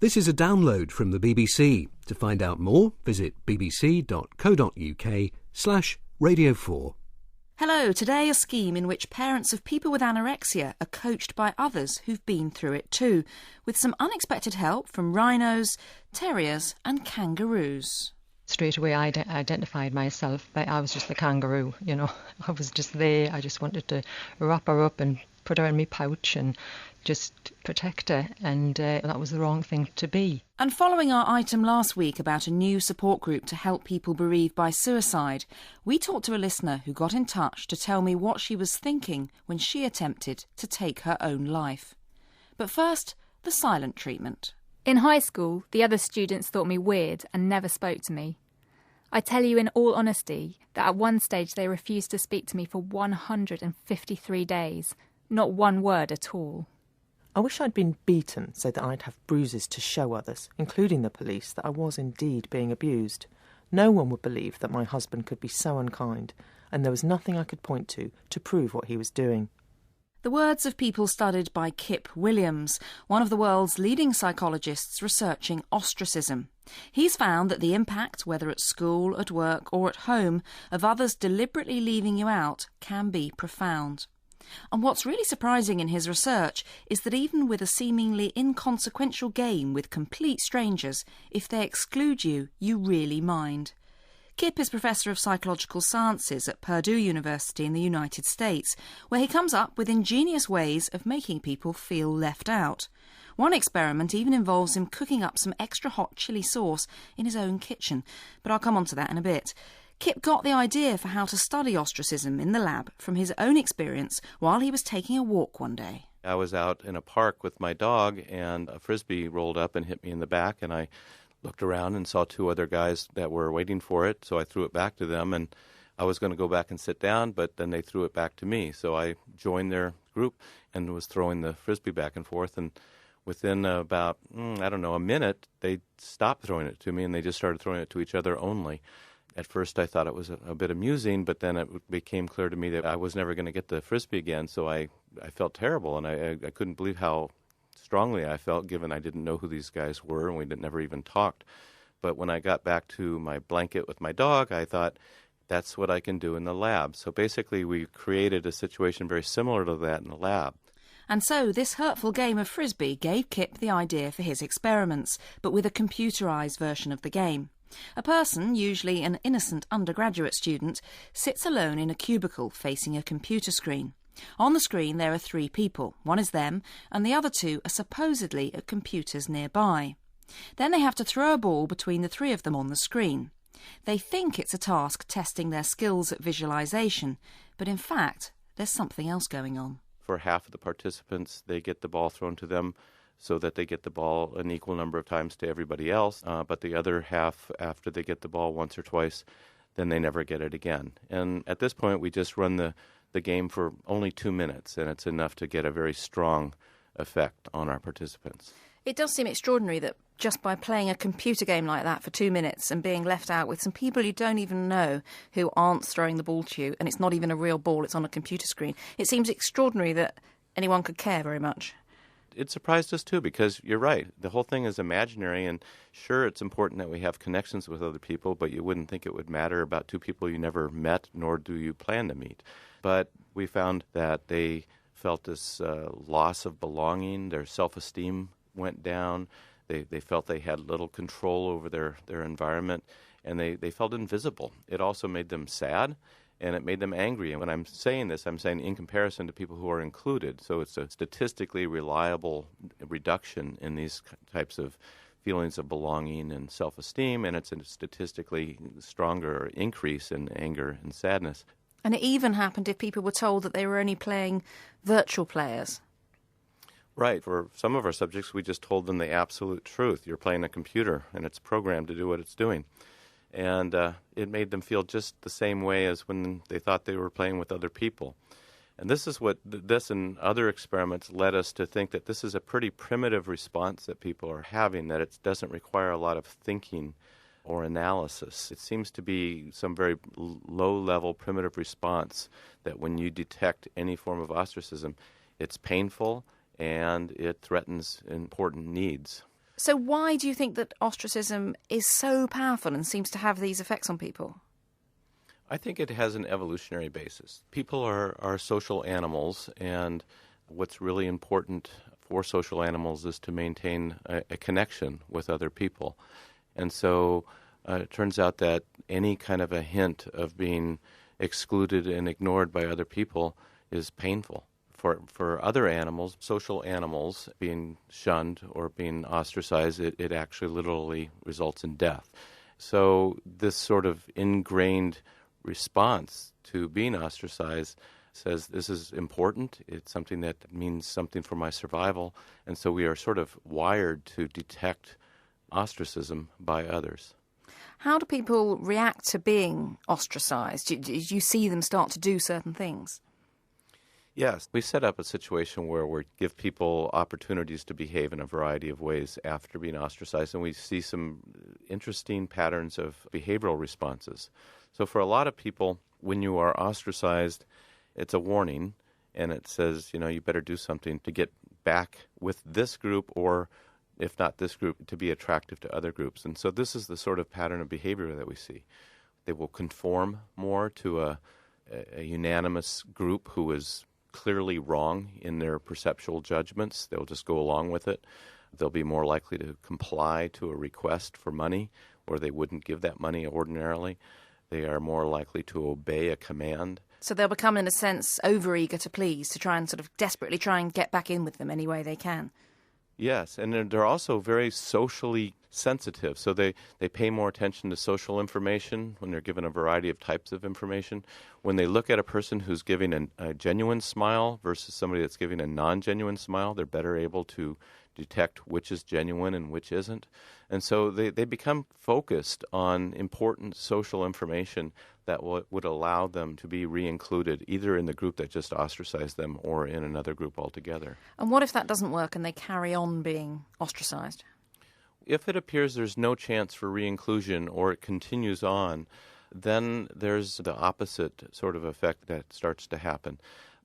This is a download from the BBC. To find out more, visit bbc.co.uk/Radio 4. Hello, today a scheme in which parents of people with anorexia are coached by others who've been through it too, with some unexpected help from rhinos, terriers and kangaroos. Straight away I identified myself. I was just the kangaroo, you know. I was just there. I just wanted to wrap her up and put her in my pouch and just protect her, and that was the wrong thing to be. And following our item last week about a new support group to help people bereaved by suicide, we talked to a listener who got in touch to tell me what she was thinking when she attempted to take her own life. But first, the silent treatment. In high school, the other students thought me weird and never spoke to me. I tell you in all honesty that at one stage they refused to speak to me for 153 days, not one word at all. I wish I'd been beaten so that I'd have bruises to show others, including the police, that I was indeed being abused. No one would believe that my husband could be so unkind, and there was nothing I could point to prove what he was doing. The words of people studied by Kip Williams, one of the world's leading psychologists researching ostracism. He's found that the impact, whether at school, at work or at home, of others deliberately leaving you out can be profound. And what's really surprising in his research is that even with a seemingly inconsequential game with complete strangers, if they exclude you, you really mind. Kip is Professor of Psychological Sciences at Purdue University in the United States, where he comes up with ingenious ways of making people feel left out. One experiment even involves him cooking up some extra hot chili sauce in his own kitchen, but I'll come on to that in a bit. Kip got the idea for how to study ostracism in the lab from his own experience while he was taking a walk one day. I was out in a park with my dog, and a Frisbee rolled up and hit me in the back, and I looked around and saw two other guys that were waiting for it, so I threw it back to them, and I was going to go back and sit down, but then they threw it back to me. So I joined their group and was throwing the Frisbee back and forth, and within about, a minute, they stopped throwing it to me, and they just started throwing it to each other only. At first I thought it was a bit amusing, but then it became clear to me that I was never going to get the Frisbee again, so I felt terrible, and I couldn't believe how strongly I felt, given I didn't know who these guys were, and we never even talked. But when I got back to my blanket with my dog, I thought, that's what I can do in the lab. So basically we created a situation very similar to that in the lab. And so this hurtful game of Frisbee gave Kip the idea for his experiments, but with a computerised version of the game. A person, usually an innocent undergraduate student, sits alone in a cubicle facing a computer screen. On the screen there are three people. One is them, and the other two are supposedly at computers nearby. Then they have to throw a ball between the three of them on the screen. They think it's a task testing their skills at visualisation, but in fact there's something else going on. For half of the participants, they get the ball thrown to them so that they get the ball an equal number of times to everybody else, but the other half, after they get the ball once or twice, then they never get it again. And at this point, we just run the game for only 2 minutes, and it's enough to get a very strong effect on our participants. It does seem extraordinary that just by playing a computer game like that for 2 minutes and being left out with some people you don't even know who aren't throwing the ball to you, and it's not even a real ball, it's on a computer screen, it seems extraordinary that anyone could care very much. It surprised us too, because you're right. The whole thing is imaginary, and sure, it's important that we have connections with other people, but you wouldn't think it would matter about two people you never met, nor do you plan to meet. But we found that they felt this loss of belonging. Their self-esteem went down. They felt they had little control over their environment, and they felt invisible. It also made them sad, and it made them angry. And when I'm saying this, I'm saying in comparison to people who are included. So it's a statistically reliable reduction in these types of feelings of belonging and self-esteem, and it's a statistically stronger increase in anger and sadness. And it even happened if people were told that they were only playing virtual players. Right. For some of our subjects, we just told them the absolute truth. You're playing a computer, and it's programmed to do what it's doing. And it made them feel just the same way as when they thought they were playing with other people. And this is what this and other experiments led us to think, that this is a pretty primitive response that people are having, that it doesn't require a lot of thinking or analysis. It seems to be some very low-level primitive response that when you detect any form of ostracism, it's painful and it threatens important needs. So why do you think that ostracism is so powerful and seems to have these effects on people? I think it has an evolutionary basis. People are social animals, and what's really important for social animals is to maintain a connection with other people. And so it turns out that any kind of a hint of being excluded and ignored by other people is painful. For other animals, social animals, being shunned or being ostracized, it actually literally results in death. So this sort of ingrained response to being ostracized says this is important, it's something that means something for my survival, and so we are sort of wired to detect ostracism by others. How do people react to being ostracized? Do you see them start to do certain things? Yes, we set up a situation where we give people opportunities to behave in a variety of ways after being ostracized, and we see some interesting patterns of behavioral responses. So for a lot of people, when you are ostracized, it's a warning, and it says, you better do something to get back with this group, or if not this group, to be attractive to other groups. And so this is the sort of pattern of behavior that we see. They will conform more to a unanimous group who is clearly wrong in their perceptual judgments. They'll just go along with it. They'll be more likely to comply to a request for money, where they wouldn't give that money ordinarily. They are more likely to obey a command. So they'll become, in a sense, overeager to please, to try and sort of desperately try and get back in with them any way they can. Yes, and they're also very socially sensitive, so they pay more attention to social information when they're given a variety of types of information. When they look at a person who's giving a genuine smile versus somebody that's giving a non-genuine smile, they're better able to detect which is genuine and which isn't. And so they become focused on important social information that would allow them to be re-included either in the group that just ostracized them or in another group altogether. And what if that doesn't work and they carry on being ostracized? If it appears there's no chance for re-inclusion or it continues on, then there's the opposite sort of effect that starts to happen.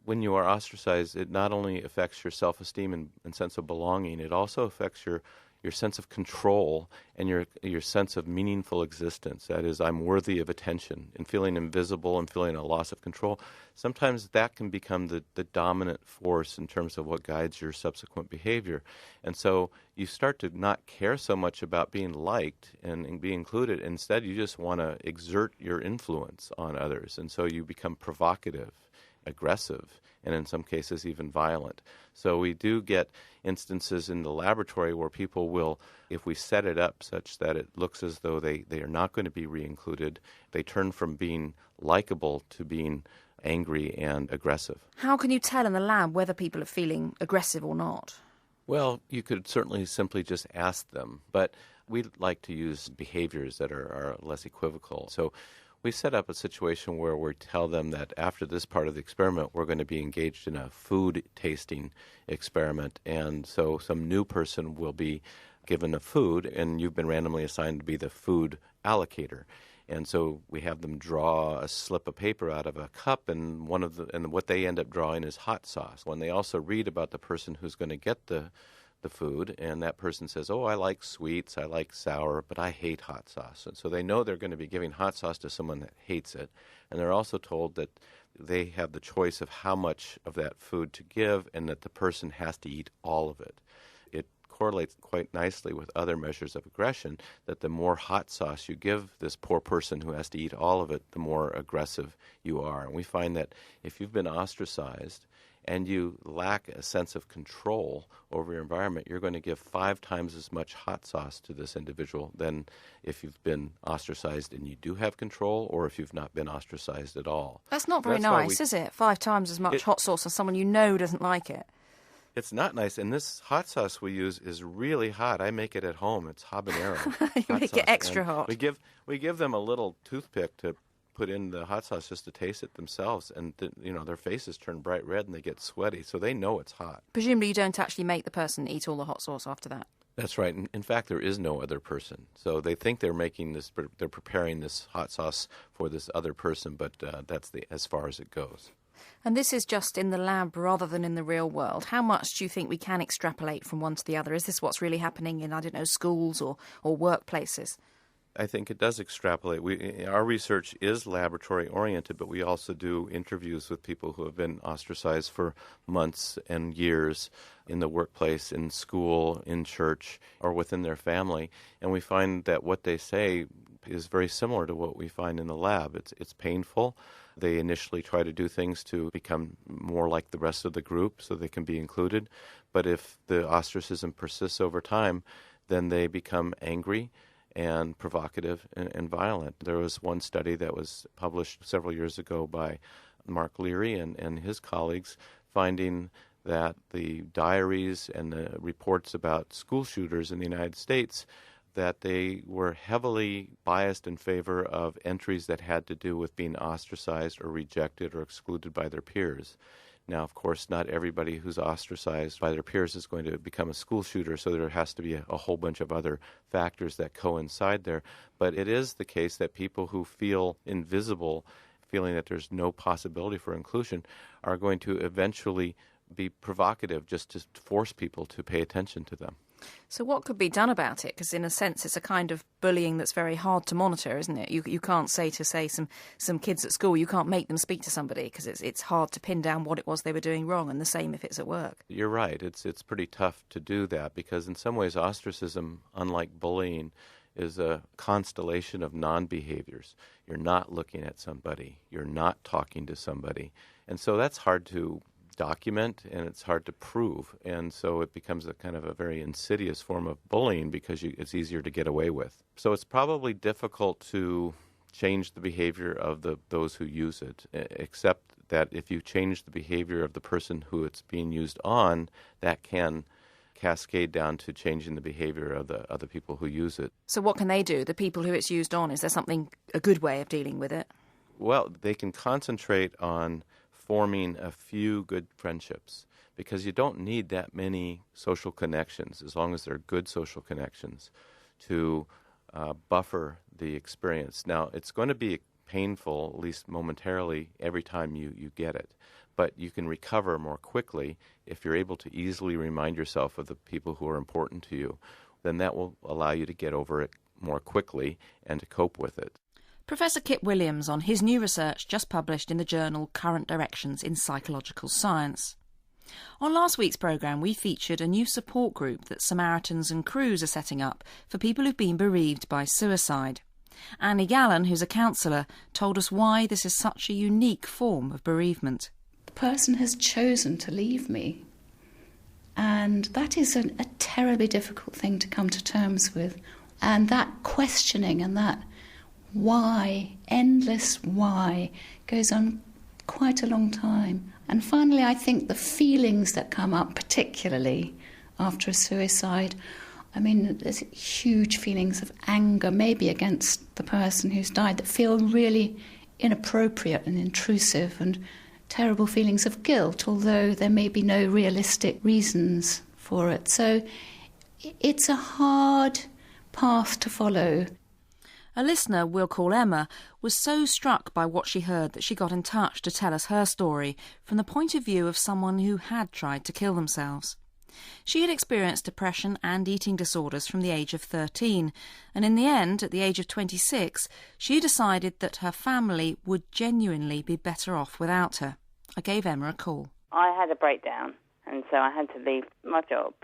When you are ostracized, it not only affects your self-esteem and sense of belonging, it also affects your sense of control and your sense of meaningful existence. That is, I'm worthy of attention, and feeling invisible and feeling a loss of control. Sometimes that can become the dominant force in terms of what guides your subsequent behavior. And so you start to not care so much about being liked and being included. Instead, you just want to exert your influence on others. And so you become provocative, aggressive, and in some cases even violent. So we do get instances in the laboratory where people will, if we set it up such that it looks as though they are not going to be re-included, they turn from being likable to being angry and aggressive. How can you tell in the lab whether people are feeling aggressive or not? Well, you could certainly simply just ask them, but we like to use behaviors that are less equivocal. So we set up a situation where we tell them that after this part of the experiment, we're going to be engaged in a food tasting experiment. And so some new person will be given a food, and you've been randomly assigned to be the food allocator. And so we have them draw a slip of paper out of a cup, and what they end up drawing is hot sauce. When they also read about the person who's going to get the food, and that person says, oh, I like sweets, I like sour, but I hate hot sauce. And so they know they're going to be giving hot sauce to someone that hates it. And they're also told that they have the choice of how much of that food to give, and that the person has to eat all of it. It correlates quite nicely with other measures of aggression, that the more hot sauce you give this poor person who has to eat all of it, the more aggressive you are. And we find that if you've been ostracized and you lack a sense of control over your environment, you're going to give 5 times as much hot sauce to this individual than if you've been ostracized and you do have control, or if you've not been ostracized at all. That's not very nice, is it? 5 times as much hot sauce as someone you know doesn't like it. It's not nice, and this hot sauce we use is really hot. I make it at home. It's habanero. You make it extra hot. We give them a little toothpick to put in the hot sauce just to taste it themselves, and their faces turn bright red and they get sweaty, so they know it's hot. Presumably you don't actually make the person eat all the hot sauce after that. That's right. In fact, there is no other person. So they think they're preparing this hot sauce for this other person, but that's as far as it goes. And this is just in the lab rather than in the real world. How much do you think we can extrapolate from one to the other? Is this what's really happening in, I don't know, schools or workplaces? I think it does extrapolate. Our research is laboratory-oriented, but we also do interviews with people who have been ostracized for months and years in the workplace, in school, in church, or within their family. And we find that what they say is very similar to what we find in the lab. It's painful. They initially try to do things to become more like the rest of the group so they can be included. But if the ostracism persists over time, then they become angry and provocative and violent. There was one study that was published several years ago by Mark Leary and his colleagues finding that the diaries and the reports about school shooters in the United States, that they were heavily biased in favor of entries that had to do with being ostracized or rejected or excluded by their peers. Now, of course, not everybody who's ostracized by their peers is going to become a school shooter, so there has to be a whole bunch of other factors that coincide there. But it is the case that people who feel invisible, feeling that there's no possibility for inclusion, are going to eventually be provocative just to force people to pay attention to them. So what could be done about it? Because in a sense it's a kind of bullying that's very hard to monitor, isn't it? You can't say some kids at school, you can't make them speak to somebody because it's hard to pin down what it was they were doing wrong, and the same if it's at work. You're right. It's pretty tough to do that because in some ways ostracism, unlike bullying, is a constellation of non-behaviors. You're not looking at somebody. You're not talking to somebody. And so that's hard to document and it's hard to prove, and so it becomes a kind of a very insidious form of bullying because it's easier to get away with. So it's probably difficult to change the behavior of those who use it, except that if you change the behavior of the person who it's being used on, that can cascade down to changing the behavior of the other people who use it. So what can they do, the people who it's used on? Is there a good way of dealing with it? Well, they can concentrate on forming a few good friendships because you don't need that many social connections as long as they're good social connections to buffer the experience. Now, it's going to be painful, at least momentarily, every time you get it, but you can recover more quickly if you're able to easily remind yourself of the people who are important to you. Then that will allow you to get over it more quickly and to cope with it. Professor Kip Williams on his new research just published in the journal Current Directions in Psychological Science. On last week's programme, we featured a new support group that Samaritans and Crews are setting up for people who've been bereaved by suicide. Annie Gallen, who's a counsellor, told us why this is such a unique form of bereavement. The person has chosen to leave me, and that is a terribly difficult thing to come to terms with. And that questioning and that why, endless why, goes on quite a long time. And finally, I think the feelings that come up, particularly after a suicide, I mean, there's huge feelings of anger, maybe against the person who's died, that feel really inappropriate and intrusive, and terrible feelings of guilt, although there may be no realistic reasons for it. So it's a hard path to follow. A listener we'll call Emma was so struck by what she heard that she got in touch to tell us her story from the point of view of someone who had tried to kill themselves. She had experienced depression and eating disorders from the age of 13, and in the end, at the age of 26, she decided that her family would genuinely be better off without her. I gave Emma a call. I had a breakdown, and so I had to leave my job.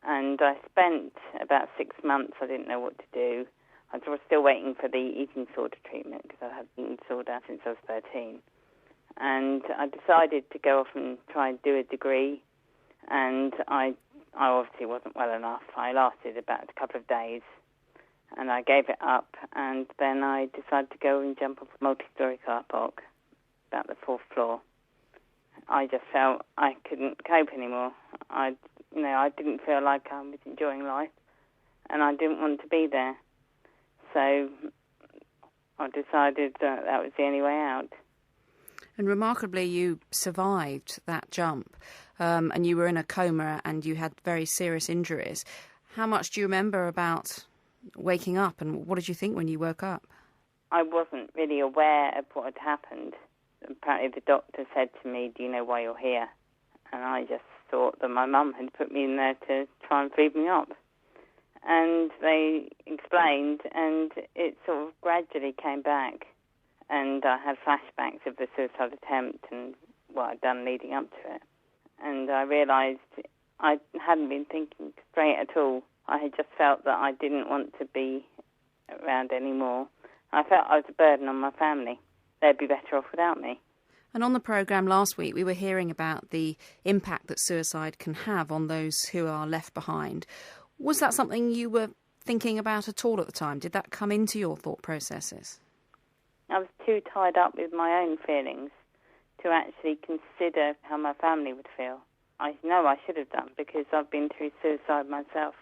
And I spent about 6 months, I didn't know what to do. I was still waiting for the eating disorder treatment because I had eating disorder since I was 13. And I decided to go off and try and do a degree. And I obviously wasn't well enough. I lasted about a couple of days. And I gave it up. And then I decided to go and jump off a multi-storey car park, about the 4th floor. I just felt I couldn't cope anymore. I didn't feel like I was enjoying life. And I didn't want to be there. So I decided that was the only way out. And remarkably, you survived that jump, and you were in a coma and you had very serious injuries. How much do you remember about waking up, and what did you think when you woke up? I wasn't really aware of what had happened. apparently the doctor said to me, "Do you know why you're here?" And I just thought that my mum had put me in there to try and feed me up. And they explained, and it sort of gradually came back. And I had flashbacks of the suicide attempt and what I'd done leading up to it. And I realised I hadn't been thinking straight at all. I had just felt that I didn't want to be around anymore. I felt I was a burden on my family. They'd be better off without me. And on the programme last week, we were hearing about the impact that suicide can have on those who are left behind. Was that something you were thinking about at all at the time? Did that come into your thought processes? I was too tied up with my own feelings to actually consider how my family would feel. I know I should have done, because I've been through suicide myself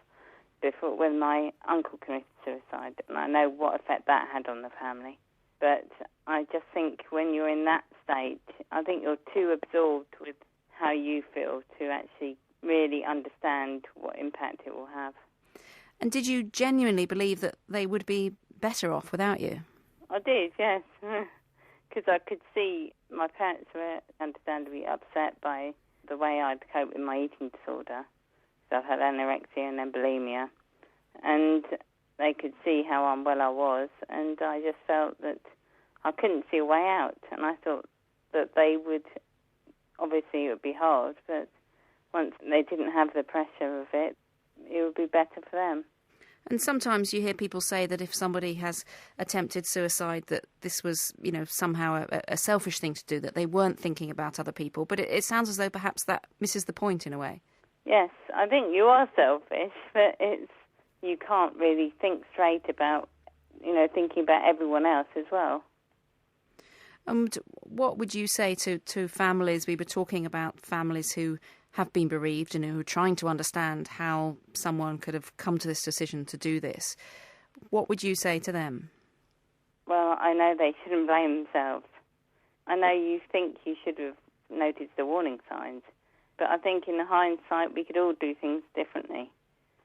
before when my uncle committed suicide, and I know what effect that had on the family. But I just think when you're in that state, I think you're too absorbed with how you feel to actually really understand what impact it will have. And did you genuinely believe that they would be better off without you? I did, yes, because I could see my parents were understandably upset by the way I'd cope with my eating disorder. So I've had anorexia and then bulimia, and they could see how unwell I was, and I just felt that I couldn't see a way out, and I thought that they would, obviously it would be hard, but once they didn't have the pressure of it, it would be better for them. And sometimes you hear people say that if somebody has attempted suicide, that this was, somehow a selfish thing to do, that they weren't thinking about other people. But it sounds as though perhaps that misses the point in a way. Yes, I think you are selfish, but you can't really think straight about, thinking about everyone else as well. What would you say to families? We were talking about families who have been bereaved and who are trying to understand how someone could have come to this decision to do this. What would you say to them? Well, I know they shouldn't blame themselves. I know you think you should have noticed the warning signs, but I think in hindsight we could all do things differently.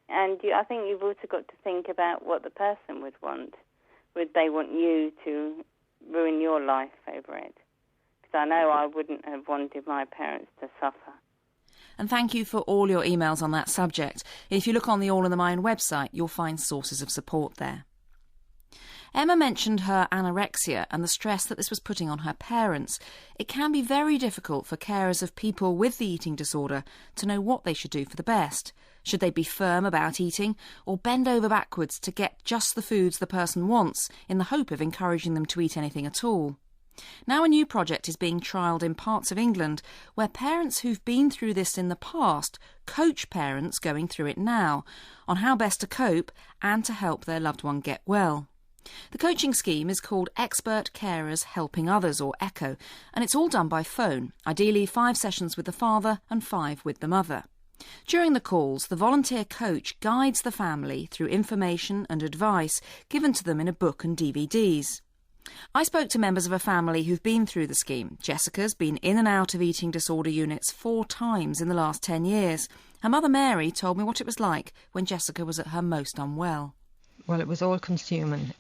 And I think you've also got to think about what the person would want. Would they want you to ruin your life over it? Because I know I wouldn't have wanted my parents to suffer. And thank you for all your emails on that subject. If you look on the All in the Mind website, you'll find sources of support there. Emma mentioned her anorexia and the stress that this was putting on her parents. It can be very difficult for carers of people with the eating disorder to know what they should do for the best. Should they be firm about eating or bend over backwards to get just the foods the person wants in the hope of encouraging them to eat anything at all? Now a new project is being trialled in parts of England where parents who've been through this in the past coach parents going through it now on how best to cope and to help their loved one get well. The coaching scheme is called Expert Carers Helping Others, or ECHO, and it's all done by phone, ideally 5 sessions with the father and 5 with the mother. During the calls, the volunteer coach guides the family through information and advice given to them in a book and DVDs. I spoke to members of a family who've been through the scheme. Jessica's been in and out of eating disorder units 4 times in the last 10 years. Her mother Mary told me what it was like when Jessica was at her most unwell. Well, it was all-consuming.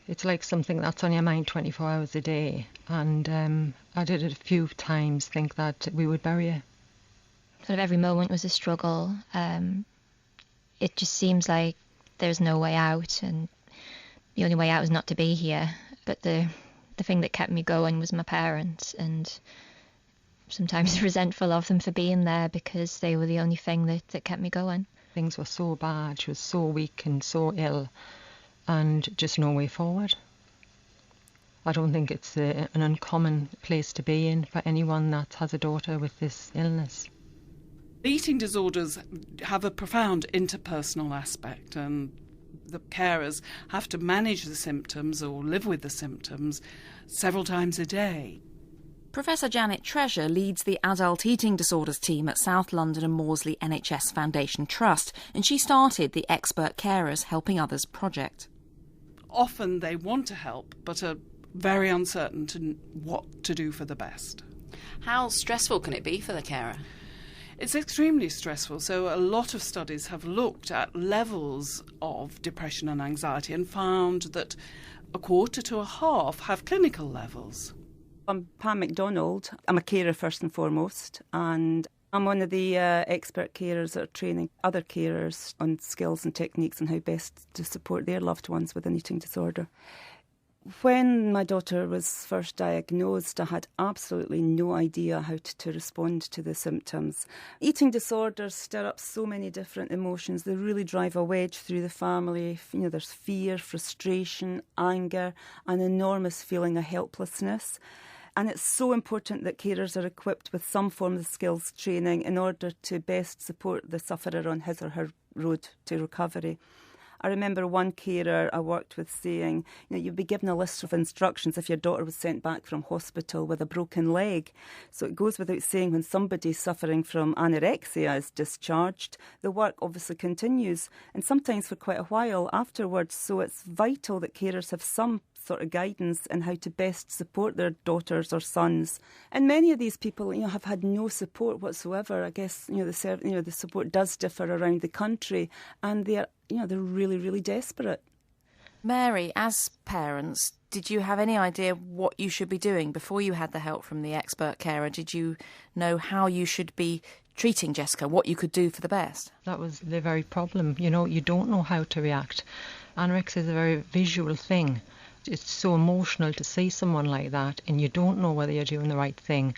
It's like something that's on your mind 24 hours a day. And I did it a few times, think that we would bury her. Sort of every moment was a struggle. It just seems like there's no way out, and the only way out is not to be here. But the thing that kept me going was my parents, and sometimes resentful of them for being there because they were the only thing that kept me going. Things were so bad, she was so weak and so ill, and just no way forward. I don't think it's an uncommon place to be in for anyone that has a daughter with this illness. Eating disorders have a profound interpersonal aspect, and the carers have to manage the symptoms or live with the symptoms several times a day. Professor Janet Treasure leads the Adult Eating Disorders team at South London and Maudsley NHS Foundation Trust, and she started the Expert Carers Helping Others project. Often they want to help, but are very uncertain to what to do for the best. How stressful can it be for the carer? It's extremely stressful. So a lot of studies have looked at levels of depression and anxiety and found that a quarter to a half have clinical levels. I'm Pam MacDonald. I'm a carer first and foremost, and I'm one of the expert carers that are training other carers on skills and techniques and how best to support their loved ones with an eating disorder. When my daughter was first diagnosed, I had absolutely no idea how to respond to the symptoms. Eating disorders stir up so many different emotions. They really drive a wedge through the family. You know, there's fear, frustration, anger, an enormous feeling of helplessness. And it's so important that carers are equipped with some form of skills training in order to best support the sufferer on his or her road to recovery. I remember one carer I worked with saying, you'd be given a list of instructions if your daughter was sent back from hospital with a broken leg. So it goes without saying, when somebody suffering from anorexia is discharged, the work obviously continues, and sometimes for quite a while afterwards. So it's vital that carers have some sort of guidance in how to best support their daughters or sons. And many of these people, have had no support whatsoever. I guess, the support does differ around the country, and they're really, really desperate. Mary, as parents, did you have any idea what you should be doing before you had the help from the expert carer? Did you know how you should be treating Jessica, what you could do for the best? That was the very problem. You don't know how to react. Anorexia is a very visual thing. It's so emotional to see someone like that, and you don't know whether you're doing the right thing.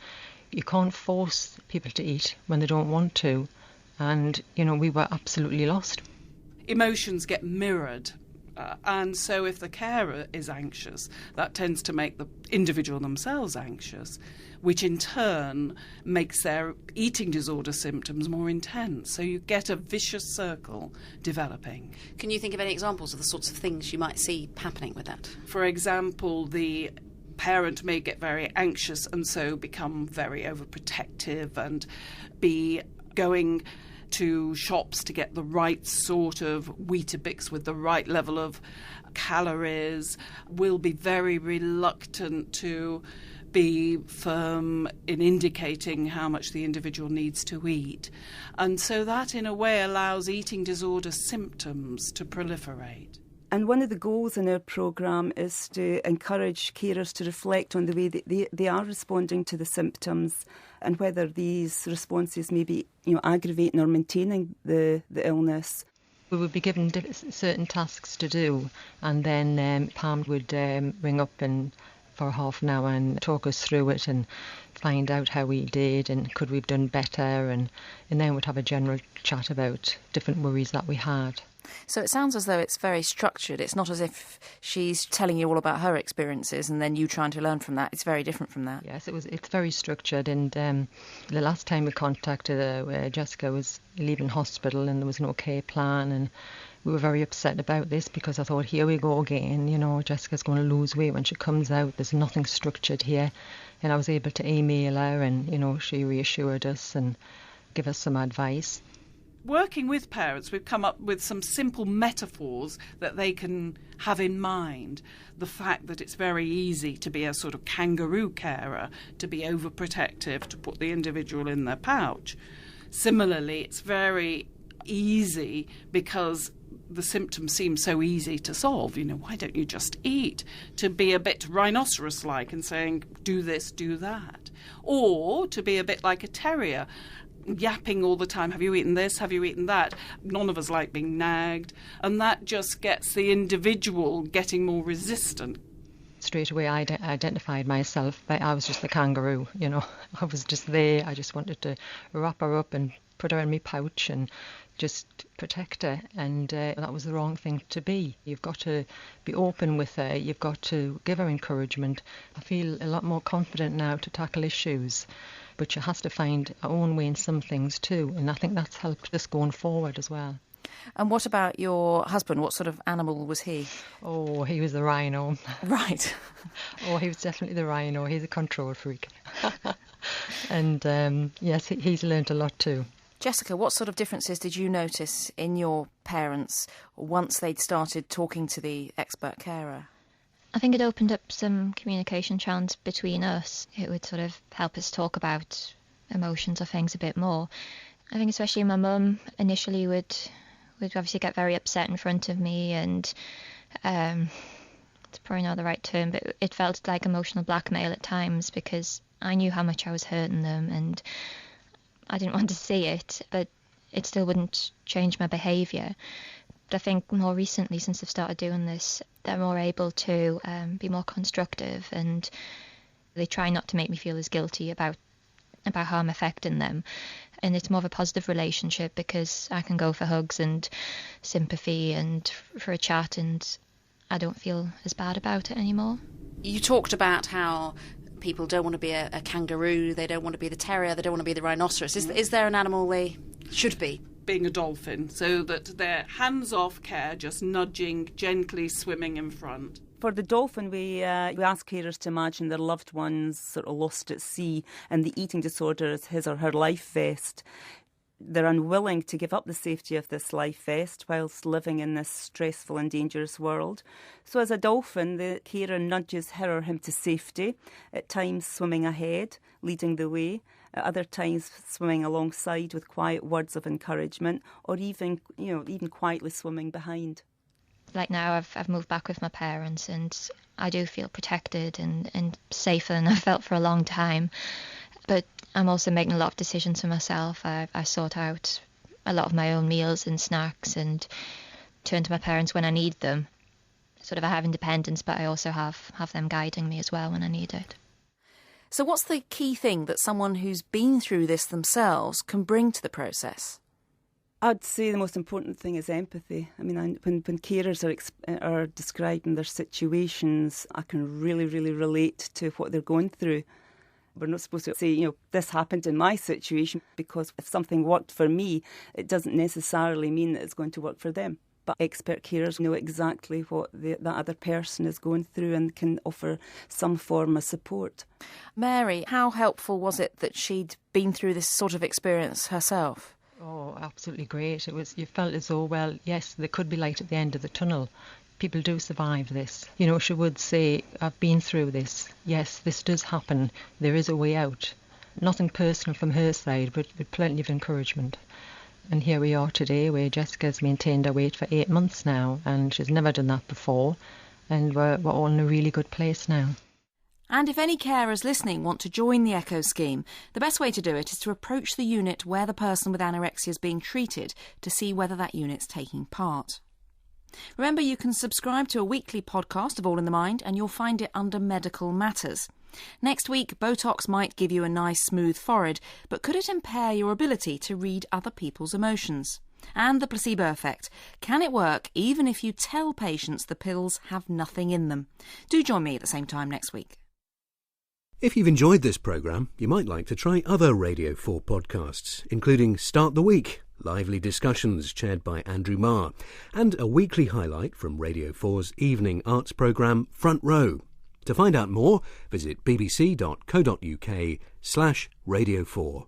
You can't force people to eat when they don't want to, and we were absolutely lost. Emotions get mirrored, and so if the carer is anxious, that tends to make the individual themselves anxious, which in turn makes their eating disorder symptoms more intense. So you get a vicious circle developing. Can you think of any examples of the sorts of things you might see happening with that? For example, the parent may get very anxious and so become very overprotective and be going to shops to get the right sort of Weetabix with the right level of calories, will be very reluctant to be firm in indicating how much the individual needs to eat. And so that, in a way, allows eating disorder symptoms to proliferate. And one of the goals in our programme is to encourage carers to reflect on the way that they are responding to the symptoms and whether these responses may be aggravating or maintaining the illness. We would be given certain tasks to do, and then Pam would ring up and for half an hour and talk us through it and find out how we did and could we have done better, and then we'd have a general chat about different worries that we had. So it sounds as though it's very structured. It's not as if she's telling you all about her experiences and then you trying to learn from that. It's very different from that. Yes, it's very structured. And the last time we contacted her, Jessica was leaving hospital and there was no care plan, and we were very upset about this because I thought, here we go again, Jessica's going to lose weight when she comes out. There's nothing structured here. And I was able to email her and, she reassured us and give us some advice. Working with parents, we've come up with some simple metaphors that they can have in mind. The fact that it's very easy to be a sort of kangaroo carer, to be overprotective, to put the individual in their pouch. Similarly, it's very easy because the symptoms seem so easy to solve. Why don't you just eat? To be a bit rhinoceros-like and saying, do this, do that. Or to be a bit like a terrier, yapping all the time, have you eaten this, have you eaten that? None of us like being nagged, and that just gets the individual getting more resistant. Straight away I identified myself, but I was just the kangaroo, I was just there. I just wanted to wrap her up and put her in my pouch and just protect her, and that was the wrong thing to be. You've got to be open with her, you've got to give her encouragement. I feel a lot more confident now to tackle issues, but she has to find her own way in some things too, and I think that's helped us going forward as well. And what about your husband? What sort of animal was he? Oh, he was the rhino. Right. Oh, he was definitely the rhino. He's a control freak. And yes, he's learned a lot too. Jessica, what sort of differences did you notice in your parents once they'd started talking to the expert carer? I think it opened up some communication channels between us. It would sort of help us talk about emotions or things a bit more. I think especially my mum initially would obviously get very upset in front of me and it's probably not the right term, but it felt like emotional blackmail at times because I knew how much I was hurting them and I didn't want to see it, but it still wouldn't change my behaviour. But I think more recently, since I've started doing this, they're more able to be more constructive, and they try not to make me feel as guilty about how I'm affecting them. And it's more of a positive relationship because I can go for hugs and sympathy and for a chat, and I don't feel as bad about it anymore. You talked about how people don't want to be a kangaroo, they don't want to be the terrier, they don't want to be the rhinoceros. Is there an animal they should be? Being a dolphin, so that they're hands-off care, just nudging, gently swimming in front. For the dolphin, we ask carers to imagine their loved ones sort of lost at sea and the eating disorder is his or her life vest. They're unwilling to give up the safety of this life vest whilst living in this stressful and dangerous world. So as a dolphin, the carer nudges her or him to safety, at times swimming ahead, leading the way, at other times swimming alongside with quiet words of encouragement, or even quietly swimming behind. Like now I've moved back with my parents and I do feel protected and safer than I've felt for a long time. But I'm also making a lot of decisions for myself. I sort out a lot of my own meals and snacks and turn to my parents when I need them. Sort of I have independence, but I also have them guiding me as well when I need it. So what's the key thing that someone who's been through this themselves can bring to the process? I'd say the most important thing is empathy. I mean, when carers are describing their situations, I can really, really relate to what they're going through. We're not supposed to say, this happened in my situation, because if something worked for me, it doesn't necessarily mean that it's going to work for them. But expert carers know exactly what that other person is going through and can offer some form of support. Mary, how helpful was it that she'd been through this sort of experience herself? Oh, absolutely great. You felt as though, well, yes, there could be light at the end of the tunnel. People do survive this. She would say, I've been through this. Yes, this does happen. There is a way out. Nothing personal from her side, but with plenty of encouragement. And here we are today, where Jessica's maintained her weight for 8 months now, and she's never done that before. And we're all in a really good place now. And if any carers listening want to join the ECHO scheme, the best way to do it is to approach the unit where the person with anorexia is being treated to see whether that unit's taking part. Remember, you can subscribe to a weekly podcast of All in the Mind and you'll find it under Medical Matters. Next week, Botox might give you a nice smooth forehead, but could it impair your ability to read other people's emotions? And the placebo effect. Can it work even if you tell patients the pills have nothing in them? Do join me at the same time next week. If you've enjoyed this programme, you might like to try other Radio 4 podcasts, including Start the Week, lively discussions chaired by Andrew Marr, and a weekly highlight from Radio 4's evening arts programme Front Row. To find out more, visit bbc.co.uk/Radio 4.